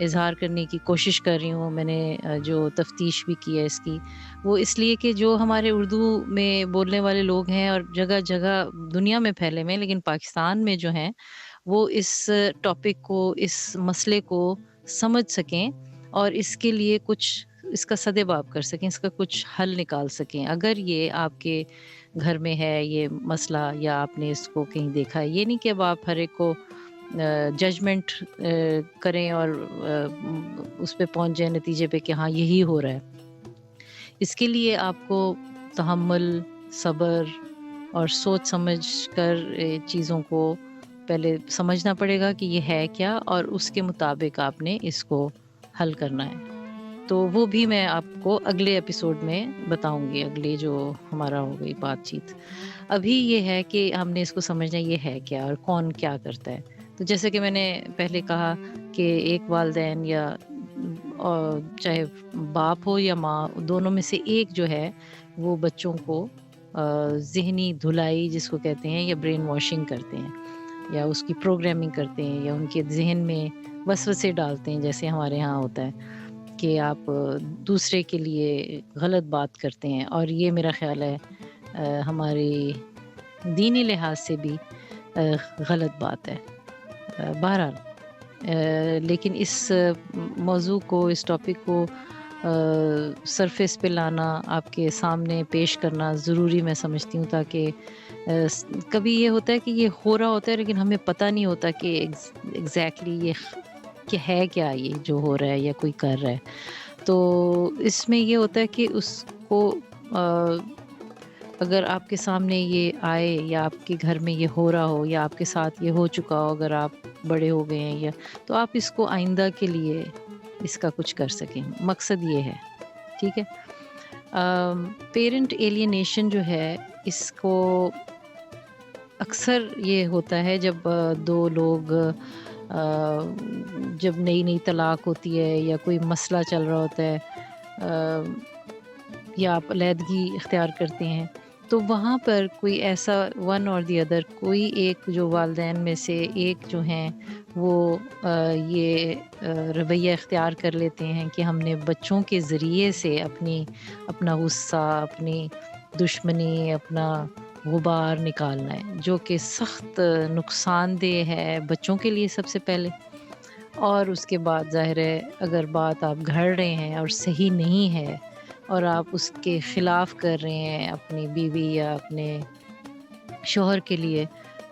اظہار کرنے کی کوشش کر رہی ہوں. میں نے جو تفتیش بھی کی ہے اس کی، وہ اس لیے کہ جو ہمارے اردو میں بولنے والے لوگ ہیں اور جگہ جگہ دنیا میں پھیلے ہوئے ہیں، لیکن پاکستان میں جو ہیں وہ اس ٹاپک کو، اس مسئلے کو سمجھ سکیں اور اس کے لیے کچھ اس کا سدباب کر سکیں، اس کا کچھ حل نکال سکیں. اگر یہ آپ کے گھر میں ہے یہ مسئلہ یا آپ نے اس کو کہیں دیکھا ہے، یہ نہیں کہ اب آپ ہر ایک کو ججمنٹ کریں اور اس پہ پہنچ جائیں نتیجے پہ کہ ہاں یہی ہو رہا ہے. اس کے لیے آپ کو تحمل، صبر اور سوچ سمجھ کر چیزوں کو پہلے سمجھنا پڑے گا کہ یہ ہے کیا، اور اس کے مطابق آپ نے اس کو حل کرنا ہے. تو وہ بھی میں آپ کو اگلے ایپیسوڈ میں بتاؤں گی، اگلے جو ہمارا ہو گئی بات چیت. ابھی یہ ہے کہ ہم نے اس کو سمجھنا یہ ہے کیا اور کون کیا کرتا ہے. تو جیسے کہ میں نے پہلے کہا کہ ایک والدین یا چاہے باپ ہو یا ماں، دونوں میں سے ایک جو ہے وہ بچوں کو ذہنی دھلائی جس کو کہتے ہیں، یا برین واشنگ کرتے ہیں، یا اس کی پروگرامنگ کرتے ہیں، یا ان کے ذہن میں وسوسے ڈالتے ہیں، جیسے ہمارے ہاں ہوتا ہے کہ آپ دوسرے کے لیے غلط بات کرتے ہیں. اور یہ میرا خیال ہے ہماری دینی لحاظ سے بھی غلط بات ہے. بہرحال لیکن اس موضوع کو، اس ٹاپک کو سرفیس پہ لانا، آپ کے سامنے پیش کرنا ضروری میں سمجھتی ہوں، تاکہ کبھی یہ ہوتا ہے کہ یہ ہو رہا ہوتا ہے لیکن ہمیں پتہ نہیں ہوتا کہ ایگزیکٹلی یہ کہ ہے کیا یہ جو ہو رہا ہے یا کوئی کر رہا ہے. تو اس میں یہ ہوتا ہے کہ اس کو اگر آپ کے سامنے یہ آئے، یا آپ کے گھر میں یہ ہو رہا ہو، یا آپ کے ساتھ یہ ہو چکا ہو، اگر آپ بڑے ہو گئے ہیں، یا تو آپ اس کو آئندہ کے لیے اس کا کچھ کر سکیں. مقصد یہ ہے. ٹھیک ہے. پیرنٹ ایلینیشن جو ہے، اس کو اکثر یہ ہوتا ہے جب دو لوگ جب نئی نئی طلاق ہوتی ہے، یا کوئی مسئلہ چل رہا ہوتا ہے، یا آپ علیحدگی اختیار کرتے ہیں، تو وہاں پر کوئی ایسا ون اور دی ادر، کوئی ایک جو والدین میں سے ایک جو ہیں وہ یہ رویہ اختیار کر لیتے ہیں کہ ہم نے بچوں کے ذریعے سے اپنا غصہ، اپنی دشمنی، اپنا غبار نکالنا ہے، جو کہ سخت نقصان دہ ہے بچوں کے لیے سب سے پہلے. اور اس کے بعد ظاہر ہے اگر بات آپ گھڑ رہے ہیں اور صحیح نہیں ہے، اور آپ اس کے خلاف کر رہے ہیں اپنی بیوی یا اپنے شوہر کے لیے،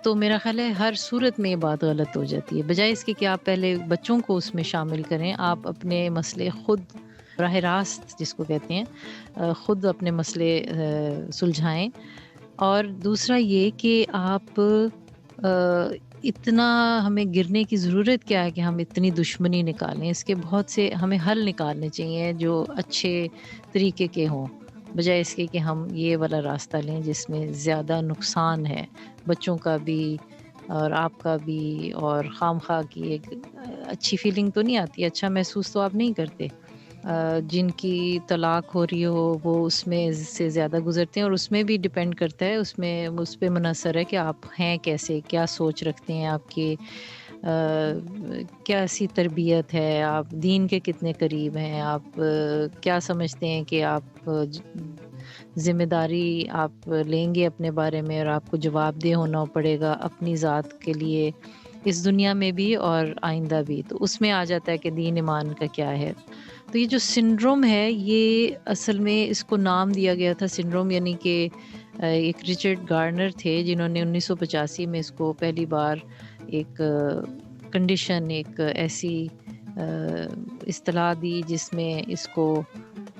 تو میرا خیال ہے ہر صورت میں یہ بات غلط ہو جاتی ہے. بجائے اس کے کہ آپ پہلے بچوں کو اس میں شامل کریں، آپ اپنے مسئلے خود براہ راست جس کو کہتے ہیں خود اپنے مسئلے سلجھائیں. اور دوسرا یہ کہ آپ اتنا ہمیں گرنے کی ضرورت کیا ہے کہ ہم اتنی دشمنی نکالیں. اس کے بہت سے ہمیں حل نکالنے چاہیے جو اچھے طریقے کے ہوں، بجائے اس کے کہ ہم یہ والا راستہ لیں جس میں زیادہ نقصان ہے بچوں کا بھی اور آپ کا بھی، اور خام خواہ کی ایک اچھی فیلنگ تو نہیں آتی، اچھا محسوس تو آپ نہیں کرتے. جن کی طلاق ہو رہی ہو وہ اس میں سے زیادہ گزرتے ہیں، اور اس میں بھی ڈیپینڈ کرتا ہے، اس پہ منحصر ہے کہ آپ ہیں کیسے، کیا سوچ رکھتے ہیں، آپ کی کیسی تربیت ہے، آپ دین کے کتنے قریب ہیں، آپ کیا سمجھتے ہیں کہ آپ ذمہ داری آپ لیں گے اپنے بارے میں، اور آپ کو جواب دہ ہونا پڑے گا اپنی ذات کے لیے اس دنیا میں بھی اور آئندہ بھی. تو اس میں آ جاتا ہے کہ دین ایمان کا کیا ہے. تو یہ جو سنڈروم ہے، یہ اصل میں اس کو نام دیا گیا تھا سنڈروم، یعنی کہ ایک رچرڈ گارنر تھے جنہوں نے 1985 میں اس کو پہلی بار ایک کنڈیشن، ایک ایسی اصطلاح دی جس میں اس کو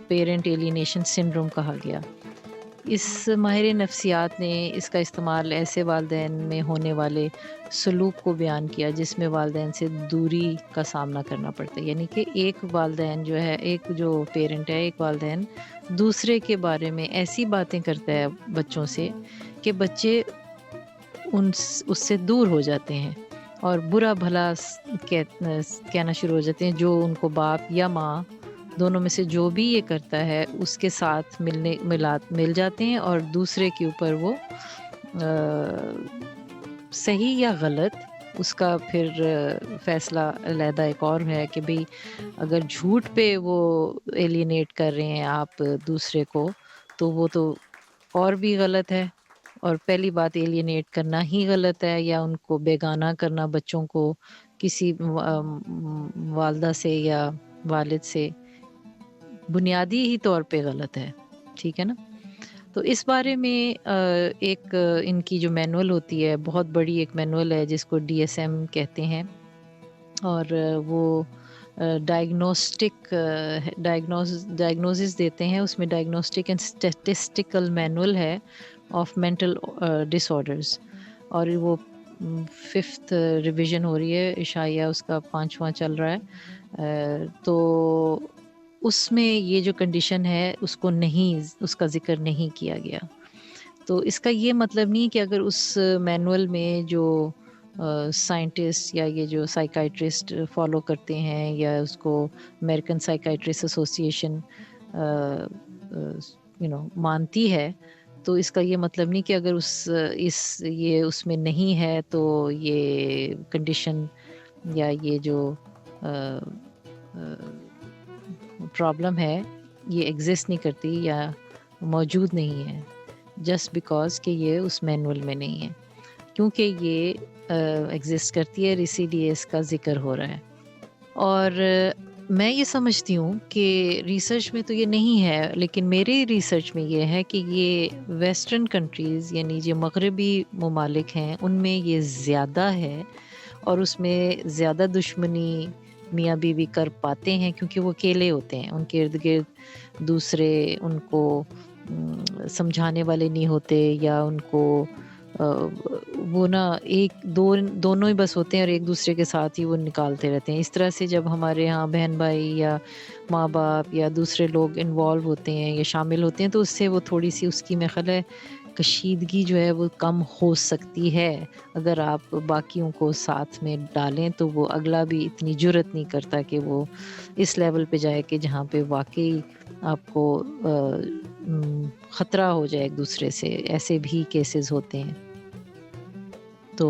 پیرنٹ ایلینیشن سنڈروم کہا گیا. اس ماہر نفسیات نے اس کا استعمال ایسے والدین میں ہونے والے سلوک کو بیان کیا جس میں والدین سے دوری کا سامنا کرنا پڑتا ہے. یعنی کہ ایک والدین جو ہے، ایک جو پیرنٹ ہے، ایک والدین دوسرے کے بارے میں ایسی باتیں کرتا ہے بچوں سے کہ بچے اس سے دور ہو جاتے ہیں اور برا بھلا کہنا شروع ہو جاتے ہیں، جو ان کو باپ یا ماں دونوں میں سے جو بھی یہ کرتا ہے اس کے ساتھ مل جاتے ہیں، اور دوسرے کے اوپر وہ صحیح یا غلط اس کا پھر فیصلہ علیحدہ ایک اور ہے کہ بھئی اگر جھوٹ پہ وہ ایلینیٹ کر رہے ہیں آپ دوسرے کو، تو وہ تو اور بھی غلط ہے. اور پہلی بات ایلینیٹ کرنا ہی غلط ہے، یا ان کو بیگانہ کرنا بچوں کو کسی والدہ سے یا والد سے بنیادی ہی طور پہ غلط ہے. ٹھیک ہے نا؟ تو اس بارے میں ایک ان کی جو مینول ہوتی ہے، بہت بڑی ایک مینول ہے جس کو DSM کہتے ہیں، اور وہ ڈائگنوسس دیتے ہیں. اس میں ڈائگنوسٹک اینڈ اسٹیٹسٹیکل مینول ہے آف مینٹل ڈس آرڈرز، اور وہ 5th ریویژن ہو رہی ہے، عشائیہ اس کا 5واں چل رہا ہے. تو اس میں یہ جو کنڈیشن ہے اس کو نہیں، اس کا ذکر نہیں کیا گیا. تو اس کا یہ مطلب نہیں کہ اگر اس مینول میں جو سائنٹسٹ یا یہ جو سائیکائٹرسٹ فالو کرتے ہیں، یا اس کو امریکن سائیکائٹرسٹ ایسوسی ایشن مانتی ہے، تو اس کا یہ مطلب نہیں کہ اگر یہ اس میں نہیں ہے تو یہ کنڈیشن یا یہ جو پرابلم ہے یہ ایگزسٹ نہیں کرتی یا موجود نہیں ہے، جسٹ بیکاز کہ یہ اس مینول میں نہیں ہے. کیونکہ یہ ایگزسٹ کرتی ہے، اسی لیے اس کا ذکر ہو رہا ہے. اور میں یہ سمجھتی ہوں کہ ریسرچ میں تو یہ نہیں ہے، لیکن میرے ریسرچ میں یہ ہے کہ یہ ویسٹرن کنٹریز، یعنی جو مغربی ممالک ہیں، ان میں یہ زیادہ ہے، اور اس میں زیادہ دشمنی میاں بیوی کر پاتے ہیں کیونکہ وہ اکیلے ہوتے ہیں. ان کے ارد گرد دوسرے ان کو سمجھانے والے نہیں ہوتے، یا ان کو وہ نا دونوں ہی بس ہوتے ہیں اور ایک دوسرے کے ساتھ ہی وہ نکالتے رہتے ہیں. اس طرح سے جب ہمارے ہاں بہن بھائی یا ماں باپ یا دوسرے لوگ انوالو ہوتے ہیں یا شامل ہوتے ہیں، تو اس سے وہ تھوڑی سی اس کی خیال ہے کشیدگی جو ہے وہ کم ہو سکتی ہے. اگر آپ باقیوں کو ساتھ میں ڈالیں تو وہ اگلا بھی اتنی جرت نہیں کرتا کہ وہ اس لیول پہ جائے کہ جہاں پہ واقعی آپ کو خطرہ ہو جائے ایک دوسرے سے. ایسے بھی کیسز ہوتے ہیں. تو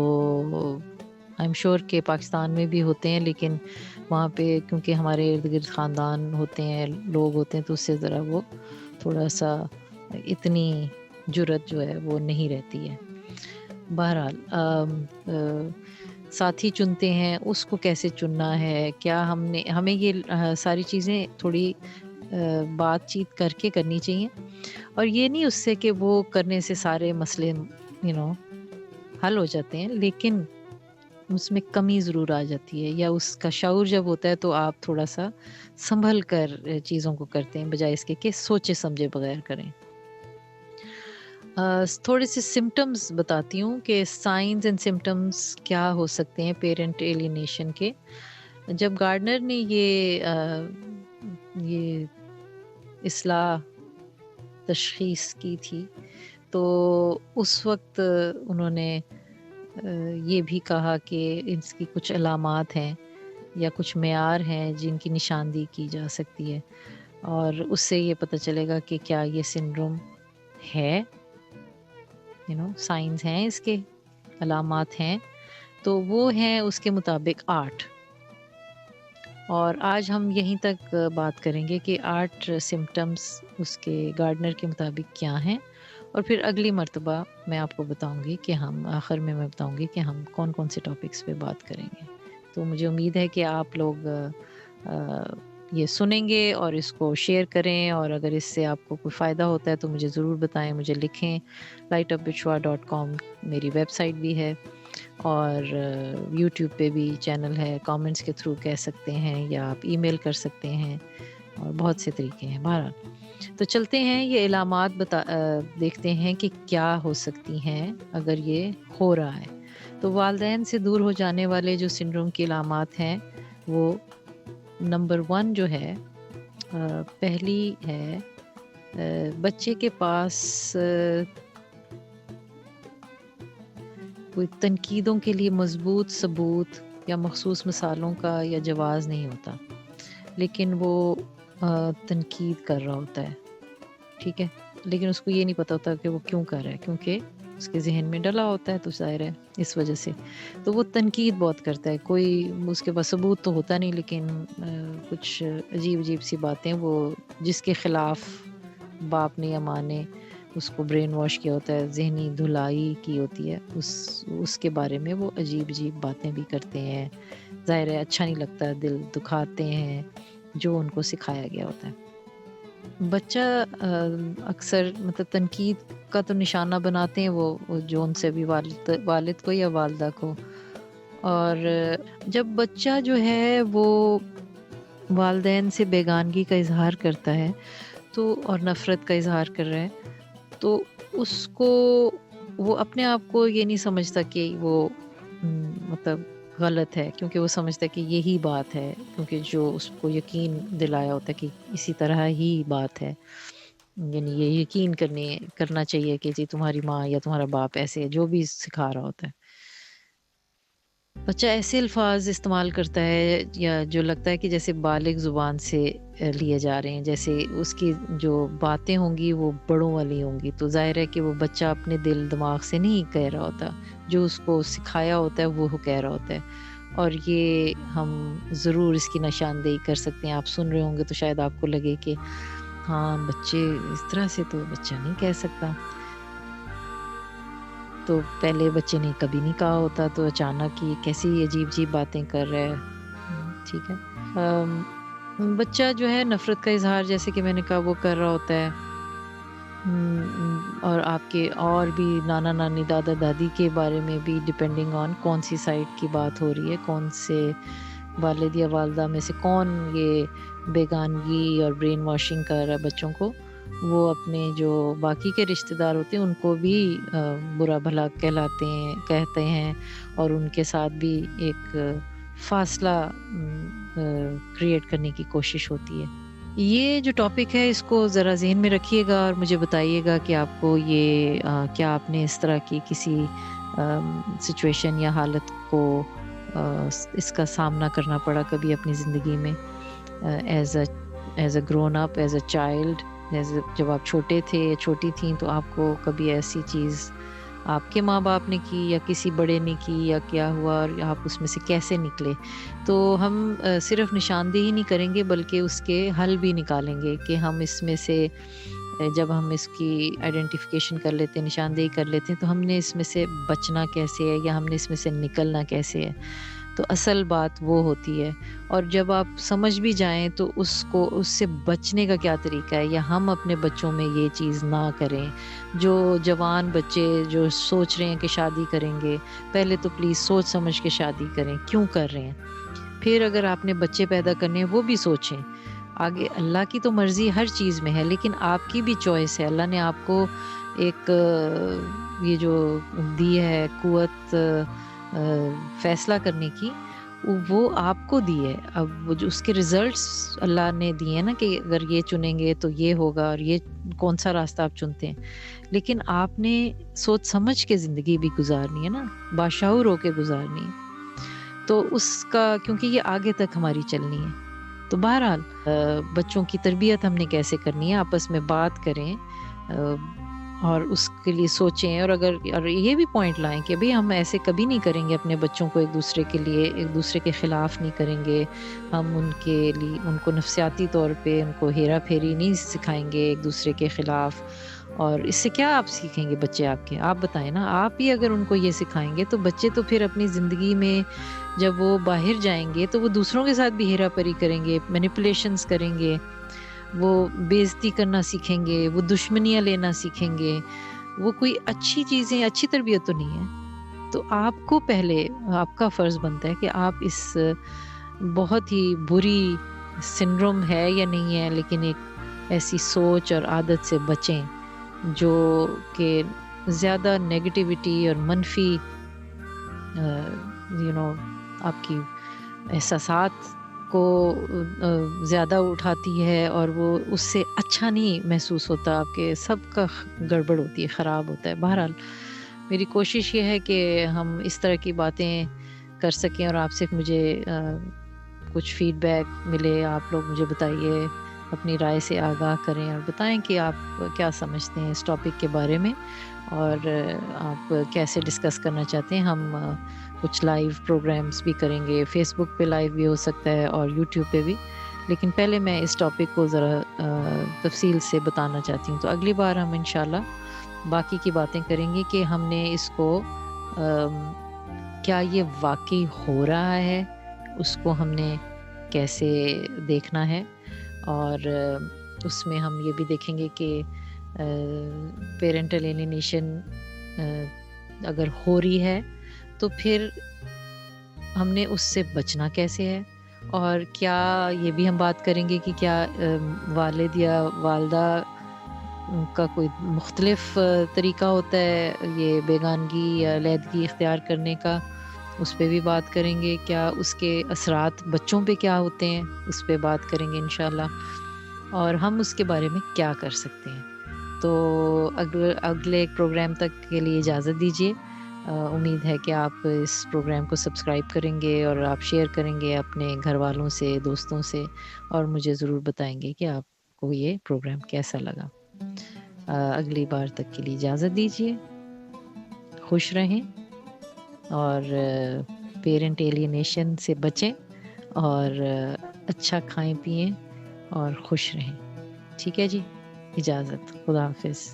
آئی ایم شیور کہ پاکستان میں بھی ہوتے ہیں، لیکن وہاں پہ کیونکہ ہمارے ارد گرد خاندان ہوتے ہیں، لوگ ہوتے ہیں، تو اس سے ذرا وہ تھوڑا سا اتنی جرت جو ہے وہ نہیں رہتی ہے. بہرحال ساتھی چنتے ہیں، اس کو کیسے چننا ہے، کیا ہمیں یہ ساری چیزیں تھوڑی بات چیت کر کے کرنی چاہیے. اور یہ نہیں اس سے کہ وہ کرنے سے سارے مسئلے حل ہو جاتے ہیں، لیکن اس میں کمی ضرور آ جاتی ہے، یا اس کا شعور جب ہوتا ہے تو آپ تھوڑا سا سنبھل کر چیزوں کو کرتے ہیں، بجائے اس کے کہ سوچے سمجھے بغیر کریں. تھوڑے سے سمٹمز بتاتی ہوں کہ سائنز اینڈ سمٹمز کیا ہو سکتے ہیں پیرنٹ ایلینیشن کے. جب گارڈنر نے یہ اصلاح تشخیص کی تھی، تو اس وقت انہوں نے یہ بھی کہا کہ اس کی کچھ علامات ہیں یا کچھ معیار ہیں جن کی نشاندہی کی جا سکتی ہے، اور اس سے یہ پتہ چلے گا کہ کیا یہ سنڈروم ہے. سائنز ہیں، اس کے علامات ہیں. تو وہ ہیں اس کے مطابق 8. اور آج ہم یہیں تک بات کریں گے کہ 8 سمٹمز اس کے گارڈنر کے مطابق کیا ہیں، اور پھر اگلی مرتبہ میں آپ کو بتاؤں گی کہ آخر میں بتاؤں گی کہ ہم کون کون سے ٹاپکس پہ بات کریں گے. تو مجھے امید ہے کہ آپ لوگ یہ سنیں گے اور اس کو شیئر کریں، اور اگر اس سے آپ کو کوئی فائدہ ہوتا ہے تو مجھے ضرور بتائیں، مجھے لکھیں. lightupvishwa.com میری ویب سائٹ بھی ہے، اور یوٹیوب پہ بھی چینل ہے. کامنٹس کے تھرو کہہ سکتے ہیں، یا آپ ای میل کر سکتے ہیں، اور بہت سے طریقے ہیں. بہرحال تو چلتے ہیں، یہ علامات دیکھتے ہیں کہ کیا ہو سکتی ہیں اگر یہ ہو رہا ہے. تو والدین سے دور ہو جانے والے جو سنڈروم کی علامات ہیں، وہ نمبر 1 جو ہے، پہلی ہے بچے کے پاس کوئی تنقیدوں کے لیے مضبوط ثبوت یا مخصوص مثالوں کا یا جواز نہیں ہوتا، لیکن وہ تنقید کر رہا ہوتا ہے. ٹھیک ہے، لیکن اس کو یہ نہیں پتا ہوتا کہ وہ کیوں کر رہا ہے، کیونکہ اس کے ذہن میں ڈلا ہوتا ہے، تو ظاہر ہے اس وجہ سے تو وہ تنقید بہت کرتا ہے. کوئی اس کے پاس ثبوت تو ہوتا نہیں، لیکن کچھ عجیب عجیب سی باتیں وہ جس کے خلاف باپ نے یا ماں نے اس کو برین واش کیا ہوتا ہے، ذہنی دھلائی کی ہوتی ہے، اس کے بارے میں وہ عجیب عجیب باتیں بھی کرتے ہیں. ظاہر ہے اچھا نہیں لگتا، دل دکھاتے ہیں جو ان کو سکھایا گیا ہوتا ہے. بچہ اکثر مطلب تنقید کا تو نشانہ بناتے ہیں وہ جو ان سے بھی والد کو یا والدہ کو. اور جب بچہ جو ہے وہ والدین سے بیگانگی کا اظہار کرتا ہے تو اور نفرت کا اظہار کر رہا ہے، تو اس کو وہ اپنے آپ کو یہ نہیں سمجھتا کہ وہ مطلب غلط ہے، کیونکہ وہ سمجھتا ہے کہ یہی بات ہے، کیونکہ جو اس کو یقین دلایا ہوتا ہے کہ اسی طرح ہی بات ہے. یعنی یہ یقین کرنا چاہیے کہ جی تمہاری ماں یا تمہارا باپ ایسے ہے، جو بھی سکھا رہا ہوتا ہے. بچہ ایسے الفاظ استعمال کرتا ہے یا جو لگتا ہے کہ جیسے بالغ زبان سے لیے جا رہے ہیں، جیسے اس کی جو باتیں ہوں گی وہ بڑوں والی ہوں گی. تو ظاہر ہے کہ وہ بچہ اپنے دل دماغ سے نہیں کہہ رہا ہوتا، جو اس کو سکھایا ہوتا ہے وہ کہہ رہا ہوتا ہے. اور یہ ہم ضرور اس کی نشاندہی کر سکتے ہیں. آپ سن رہے ہوں گے تو شاید آپ کو لگے کہ ہاں بچے اس طرح سے تو بچہ نہیں کہہ سکتا. تو پہلے بچے نے کبھی نہیں کہا ہوتا، تو اچانک یہ کیسی عجیب عجیب باتیں کر رہا ہے. ٹھیک ہے. بچہ جو ہے نفرت کا اظہار جیسے کہ میں نے کہا وہ کر رہا ہوتا ہے. اور آپ کے اور بھی نانا نانی دادا دادی کے بارے میں بھی ڈپینڈنگ آن کون سی سائڈ کی بات ہو رہی ہے، کون سے والد یا والدہ میں سے کون یہ بیگانگی اور برین واشنگ کر رہا ہے بچوں کو. وہ اپنے جو باقی کے رشتہ دار ہوتے ہیں ان کو بھی برا بھلا کہتے ہیں اور ان کے ساتھ بھی ایک فاصلہ کریٹ کرنے کی کوشش ہوتی ہے. یہ جو ٹاپک ہے اس کو ذرا ذہن میں رکھیے گا اور مجھے بتائیے گا کہ آپ کو یہ کیا آپ نے اس طرح کی کسی سچویشن یا حالت کو اس کا سامنا کرنا پڑا کبھی اپنی زندگی میں as a grown up, as a child. جب آپ چھوٹے تھے یا چھوٹی تھیں تو آپ کو کبھی ایسی چیز آپ کے ماں باپ نے کی یا کسی بڑے نے کی یا کیا ہوا اور آپ اس میں سے کیسے نکلے. تو ہم صرف نشاندہی نہیں کریں گے بلکہ اس کے حل بھی نکالیں گے کہ ہم اس میں سے جب ہم اس کی آئیڈینٹیفیکیشن کر لیتے ہیں، نشاندہی کر لیتے ہیں، تو ہم نے اس میں سے بچنا کیسے ہے یا ہم نے اس میں سے نکلنا کیسے ہے. تو اصل بات وہ ہوتی ہے. اور جب آپ سمجھ بھی جائیں تو اس سے بچنے کا کیا طریقہ ہے، یا ہم اپنے بچوں میں یہ چیز نہ کریں. جو جوان بچے جو سوچ رہے ہیں کہ شادی کریں گے، پہلے تو پلیز سوچ سمجھ کے شادی کریں، کیوں کر رہے ہیں. پھر اگر آپ نے بچے پیدا کرنے ہیں وہ بھی سوچیں. آگے اللہ کی تو مرضی ہر چیز میں ہے، لیکن آپ کی بھی چوائس ہے. اللہ نے آپ کو ایک یہ جو دی ہے قوت فیصلہ کرنے کی، وہ آپ کو دی ہے. اب وہ جو اس کے ریزلٹس اللہ نے دیے ہیں نا کہ اگر یہ چنیں گے تو یہ ہوگا، اور یہ کون سا راستہ آپ چنتے ہیں. لیکن آپ نے سوچ سمجھ کے زندگی بھی گزارنی ہے نا، باشعور ہو کے گزارنی ہے. تو اس کا کیونکہ یہ آگے تک ہماری چلنی ہے. تو بہرحال بچوں کی تربیت ہم نے کیسے کرنی ہے، آپس میں بات کریں اور اس کے لیے سوچیں. اور یہ بھی پوائنٹ لائیں کہ بھئی ہم ایسے کبھی نہیں کریں گے اپنے بچوں کو ایک دوسرے کے خلاف نہیں کریں گے. ہم ان کو نفسیاتی طور پہ ان کو ہیرا پھیری نہیں سکھائیں گے ایک دوسرے کے خلاف. اور اس سے کیا آپ سیکھیں گے بچے آپ بتائیں نا. آپ ہی اگر ان کو یہ سکھائیں گے تو بچے تو پھر اپنی زندگی میں جب وہ باہر جائیں گے تو وہ دوسروں کے ساتھ بھی ہیرا پھیری کریں گے، مینیپولیشنز کریں گے، وہ بے عزتی کرنا سیکھیں گے، وہ دشمنیاں لینا سیکھیں گے. وہ کوئی اچھی چیزیں، اچھی تربیت تو نہیں ہے. تو آپ کو پہلے آپ کا فرض بنتا ہے کہ آپ اس بہت ہی بری سنڈروم ہے یا نہیں ہے، لیکن ایک ایسی سوچ اور عادت سے بچیں جو کہ زیادہ نیگیٹیوٹی اور منفی آپ کی احساسات کو زیادہ اٹھاتی ہے، اور وہ اس سے اچھا نہیں محسوس ہوتا. آپ کے سب کا گڑبڑ ہوتی ہے، خراب ہوتا ہے. بہرحال میری کوشش یہ ہے کہ ہم اس طرح کی باتیں کر سکیں اور آپ سے مجھے کچھ فیڈ بیک ملے. آپ لوگ مجھے بتائیے اپنی رائے سے آگاہ کریں اور بتائیں کہ آپ کیا سمجھتے ہیں اس ٹاپک کے بارے میں، اور آپ کیسے ڈسکس کرنا چاہتے ہیں. ہم کچھ لائیو پروگرامس بھی کریں گے، فیس بک پہ لائیو بھی ہو سکتا ہے اور یوٹیوب پہ بھی. لیکن پہلے میں اس ٹاپک کو ذرا تفصیل سے بتانا چاہتی ہوں. تو اگلی بار ہم انشاءاللہ باقی کی باتیں کریں گے کہ ہم نے اس کو کیا یہ واقعی ہو رہا ہے، اس کو ہم نے کیسے دیکھنا ہے. اور اس میں ہم یہ بھی دیکھیں گے کہ پیرنٹل ایلینیشن اگر ہو رہی ہے تو پھر ہم نے اس سے بچنا کیسے ہے. اور کیا یہ بھی ہم بات کریں گے کہ کیا والد یا والدہ کا کوئی مختلف طریقہ ہوتا ہے یہ بیگانگی یا علیحدگی اختیار کرنے کا، اس پہ بھی بات کریں گے. کیا اس کے اثرات بچوں پہ کیا ہوتے ہیں، اس پہ بات کریں گے انشاءاللہ. اور ہم اس کے بارے میں کیا کر سکتے ہیں. تو اگلے پروگرام تک کے لیے اجازت دیجیے. امید ہے کہ آپ اس پروگرام کو سبسکرائب کریں گے اور آپ شیئر کریں گے اپنے گھر والوں سے، دوستوں سے، اور مجھے ضرور بتائیں گے کہ آپ کو یہ پروگرام کیسا لگا. اگلی بار تک کے لیے اجازت دیجیے. خوش رہیں اور پیرنٹ ایلینیشن سے بچیں، اور اچھا کھائیں پئیں اور خوش رہیں. ٹھیک ہے جی، اجازت. خدا حافظ.